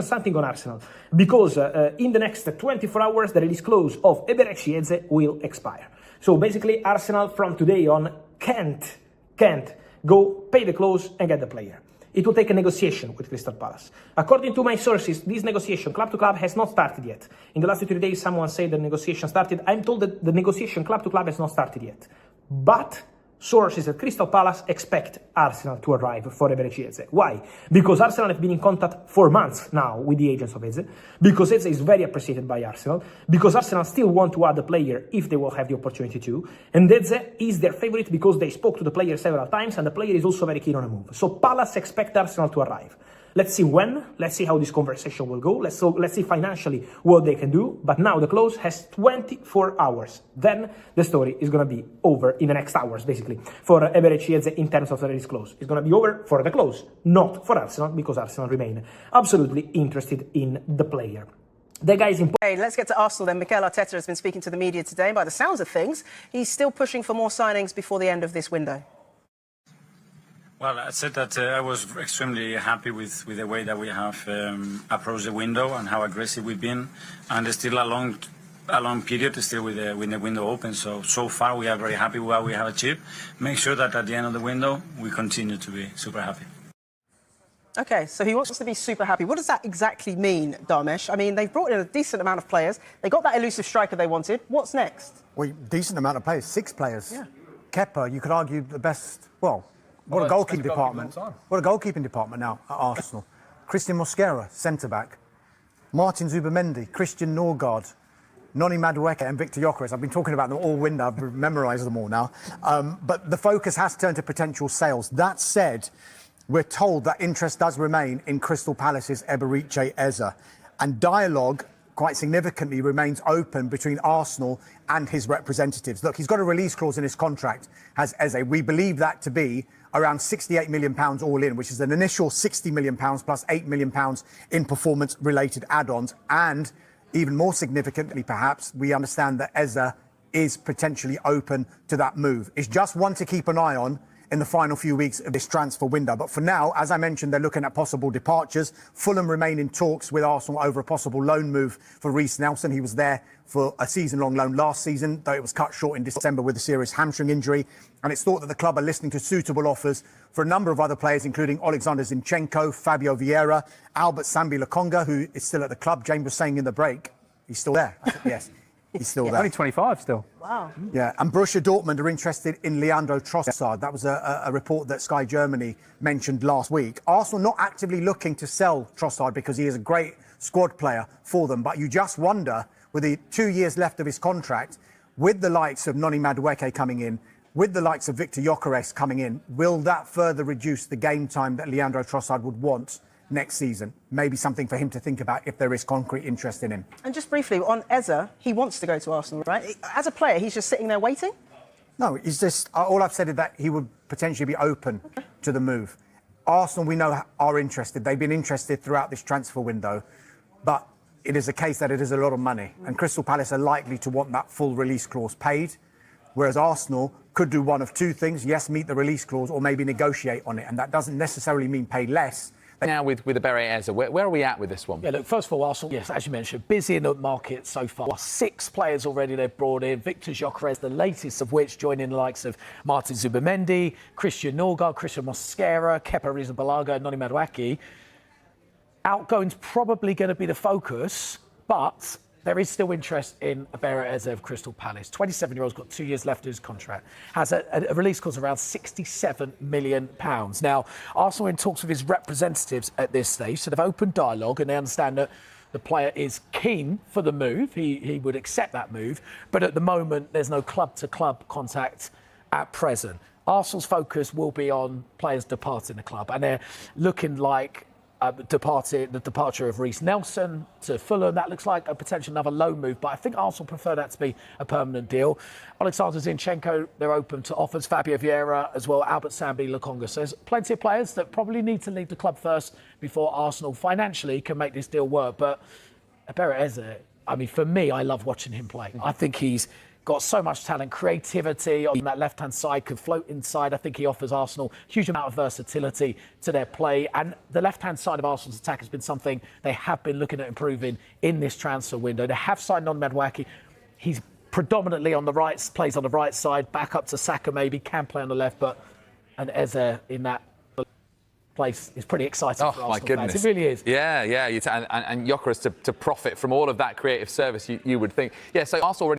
something on Arsenal, because in the next 24 hours, the release clause of Eberechi Eze will expire. So basically, Arsenal from today on can't go pay the clause and get the player. It will take a negotiation with Crystal Palace. According to my sources, this negotiation, club to club, has not started yet. In the last 3 days, someone said the negotiation started. I'm told that the negotiation club to club has not started yet. But sources at Crystal Palace expect Arsenal to arrive for Eberechi Eze. Why? Because Arsenal have been in contact for months now with the agents of Eze, because Eze is very appreciated by Arsenal, because Arsenal still want to add a player if they will have the opportunity to, and Eze is their favorite because they spoke to the player several times, and the player is also very keen on a move. So Palace expect Arsenal to arrive. Let's see when, let's see how this conversation will go, let's see financially what they can do, but now the clause has 24 hours. Then the story is going to be over in the next hours, basically, for Eberechi Eze in terms of the release clause. It's going to be over for the clause, not for Arsenal, because Arsenal remain absolutely interested in the player. The guys in... Hey, let's get to Arsenal then. Mikel Arteta has been speaking to the media today. By the sounds of things, he's still pushing for more signings before the end of this window. Well, I said that I was extremely happy with the way that we have approached the window and how aggressive we've been, and there's still a long period still with the window open. So far we are very happy with what we have achieved. Make sure that at the end of the window we continue to be super happy. Okay, so he wants to be super happy. What does that exactly mean, Dharmesh? I mean, they've brought in a decent amount of players. They got that elusive striker they wanted. What's next? Well, decent amount of players, 6 players. Yeah. Kepa, you could argue the best. Well, what a goalkeeping department. What a goalkeeping department now at Arsenal. Christian Mosquera, centre-back. Martin Zubimendi, Christian Norgard, Noni Madueke and Victor Gyökeres. I've been talking about them all window. I've memorised them all now. But the focus has turned to potential sales. That said, we're told that interest does remain in Crystal Palace's Eberechi Eze. And dialogue, quite significantly, remains open between Arsenal and his representatives. Look, he's got a release clause in his contract, has Eze. We believe that to be around £68 million all in, which is an initial £60 million plus £8 million in performance-related add-ons. And even more significantly, perhaps, we understand that Eze is potentially open to that move. It's just one to keep an eye on in the final few weeks of this transfer window. But for now, as I mentioned, they're looking at possible departures. Fulham remain in talks with Arsenal over a possible loan move for Reece Nelson. He was there for a season-long loan last season, though it was cut short in December with a serious hamstring injury. And it's thought that the club are listening to suitable offers for a number of other players, including Alexander Zinchenko, Fabio Vieira, Albert Sambi Lokonga, who is still at the club. James was saying in the break, he's still there. Yes. He's still there. Only 25 still. Wow. Yeah, and Borussia Dortmund are interested in Leandro Trossard. That was a report that Sky Germany mentioned last week. Arsenal not actively looking to sell Trossard because he is a great squad player for them. But you just wonder, with the 2 years left of his contract, with the likes of Noni Madueke coming in, with the likes of Victor Gyökeres coming in, will that further reduce the game time that Leandro Trossard would want next season? Maybe something for him to think about if there is concrete interest in him. And just briefly, on Eze, he wants to go to Arsenal, right? As a player, he's just sitting there waiting? No, he's just... all I've said is that he would potentially be open to the move. Arsenal, we know, are interested. They've been interested throughout this transfer window. But it is a case that it is a lot of money. And Crystal Palace are likely to want that full release clause paid. Whereas Arsenal could do one of two things. Yes, meet the release clause, or maybe negotiate on it. And that doesn't necessarily mean pay less. Now with Eberechi Eze, where are we at with this one? Yeah, look, first of all, Arsenal, yes, as you mentioned, busy in the market so far. 6 players already they've brought in. Victor Gyökeres, the latest of which joining the likes of Martin Zubimendi, Christian Norgard, Christian Mosquera, Kepa Arrizabalaga, and Noni Madueke. Outgoing's probably going to be the focus, but there is still interest in Eberechi Eze of Crystal Palace. 27-year-old's got 2 years left of his contract. Has a release clause around £67 million. Now, Arsenal are in talks with his representatives at this stage, so they've opened dialogue and they understand that the player is keen for the move. He would accept that move, but at the moment, there's no club-to-club contact at present. Arsenal's focus will be on players departing the club, and they're looking like the departure of Reece Nelson to Fulham. That looks like a potential another loan move, but I think Arsenal prefer that to be a permanent deal. Alexander Zinchenko, they're open to offers. Fabio Vieira as well, Albert Sambi Lokonga. So there's plenty of players that probably need to leave the club first before Arsenal financially can make this deal work. But Eberechi Eze, I mean, for me, I love watching him play. I think he's got so much talent, creativity on that left-hand side, could float inside. I think he offers Arsenal a huge amount of versatility to their play. And the left-hand side of Arsenal's attack has been something they have been looking at improving in this transfer window. They have signed on Madwaki. He's predominantly on the right, plays on the right side, back up to Saka maybe, can play on the left, but and Eze in that place is pretty exciting for Arsenal my goodness. fans. It really is. Yeah, yeah. And Gyökeres to profit from all of that creative service, you would think. Yeah, so Arsenal already